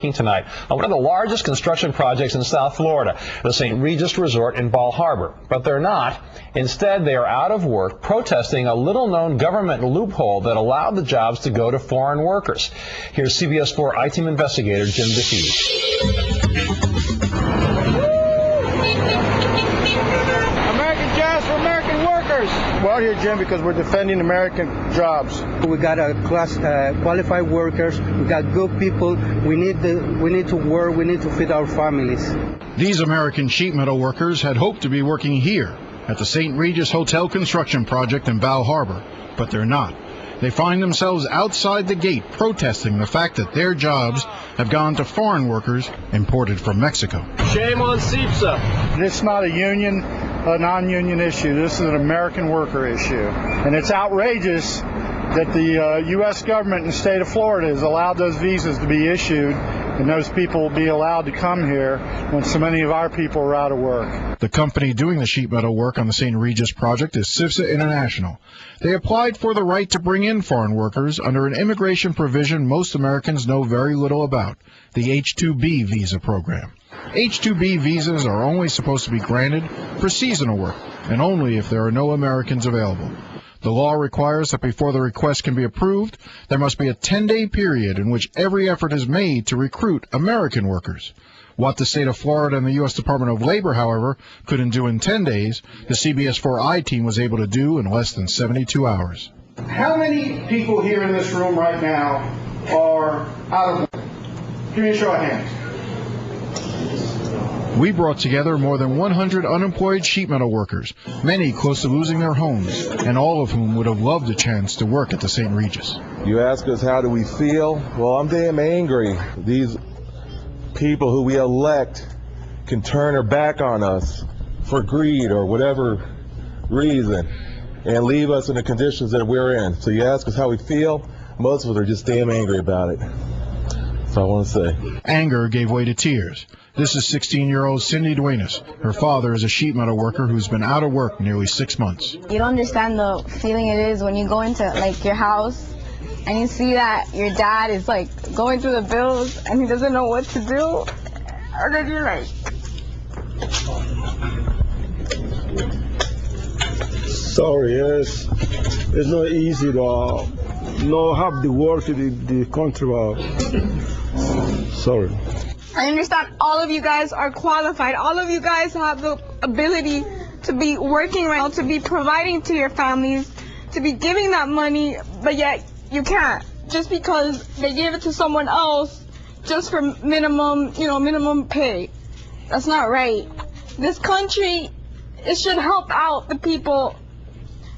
Tonight on one of the largest construction projects in South Florida, the St. Regis Resort in Bal Harbour. But they're not. Instead, they are out of work protesting a little-known government loophole that allowed the jobs to go to foreign workers. Here's CBS4 I-Team investigator Jim DeFeedy. American jobs for American workers. We're out here, Jim, because we're defending American jobs. We got qualified workers. We got good people. We need to work. We need to feed our families. These American sheet metal workers had hoped to be working here at the St. Regis Hotel construction project in Bal Harbour, but they're not. They find themselves outside the gate protesting the fact that their jobs have gone to foreign workers imported from Mexico. Shame on CBS4. This is not a non-union issue. This is an American worker issue. And it's outrageous that the U.S. government in the state of Florida has allowed those visas to be issued and those people will be allowed to come here when so many of our people are out of work. The company doing the sheet metal work on the St. Regis project is CBS4 International. They applied for the right to bring in foreign workers under an immigration provision most Americans know very little about, the H-2B visa program. H-2B visas are only supposed to be granted for seasonal work, and only if there are no Americans available. The law requires that before the request can be approved, there must be a 10-day period in which every effort is made to recruit American workers. What the state of Florida and the U.S. Department of Labor, however, couldn't do in 10 days, the CBS4 I-Team was able to do in less than 72 hours. How many people here in this room right now are out of work? Give me a show of hands. We brought together more than 100 unemployed sheet metal workers, many close to losing their homes, and all of whom would have loved a chance to work at the St. Regis. You ask us how do we feel? Well, I'm damn angry. These people who we elect can turn their back on us for greed or whatever reason and leave us in the conditions that we're in. So you ask us how we feel? Most of us are just damn angry about it. That's all I want to say. Anger gave way to tears. This is 16-year-old Cindy Duenas. Her father is a sheet metal worker who's been out of work nearly 6 months. You don't understand the feeling it is when you go into your house and you see that your dad is going through the bills and he doesn't know what to do. And then you're like... Sorry, yes. It's not easy to not have the work in the country. Sorry. I understand all of you guys are qualified. All of you guys have the ability to be working right now, to be providing to your families, to be giving that money, but yet you can't. Just because they gave it to someone else just for minimum pay. That's not right. This country, it should help out the people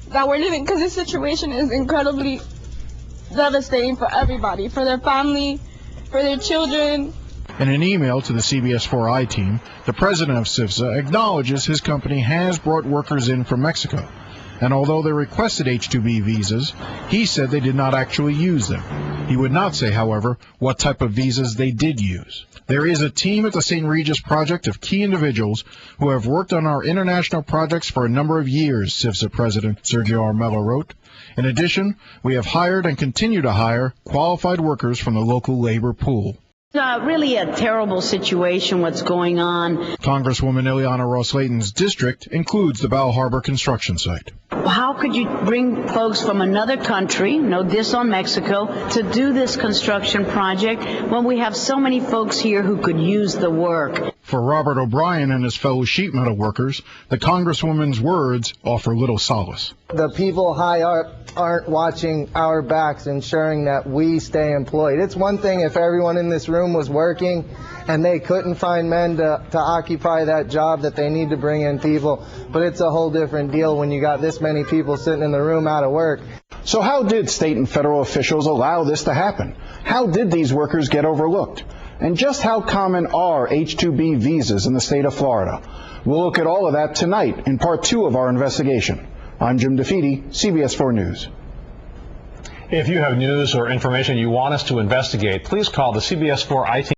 that we're living, because this situation is incredibly devastating for everybody, for their family, for their children. In an email to the CBS4 I-Team, the president of CBS4 acknowledges his company has brought workers in from Mexico. And although they requested H-2B visas, he said they did not actually use them. He would not say, however, what type of visas they did use. There is a team at the St. Regis project of key individuals who have worked on our international projects for a number of years, CBS4 President Sergio Armello wrote. In addition, we have hired and continue to hire qualified workers from the local labor pool. Really a terrible situation what's going on. Congresswoman Ileana Ross-Layton's district includes the Bal Harbour construction site. How could you bring folks from another country, this on Mexico, to do this construction project when we have so many folks here who could use the work? For Robert O'Brien and his fellow sheet metal workers, the Congresswoman's words offer little solace. The people high up aren't watching our backs, ensuring that we stay employed. It's one thing if everyone in this room was working and they couldn't find men to occupy that job that they need to bring in people, but it's a whole different deal when you got this many people sitting in the room out of work. So how did state and federal officials allow this to happen? How did these workers get overlooked? And just how common are H-2B visas in the state of Florida? We'll look at all of that tonight in part 2 of our investigation. I'm Jim DeFeedy, CBS4 News. If you have news or information you want us to investigate, please call the CBS4 I-Team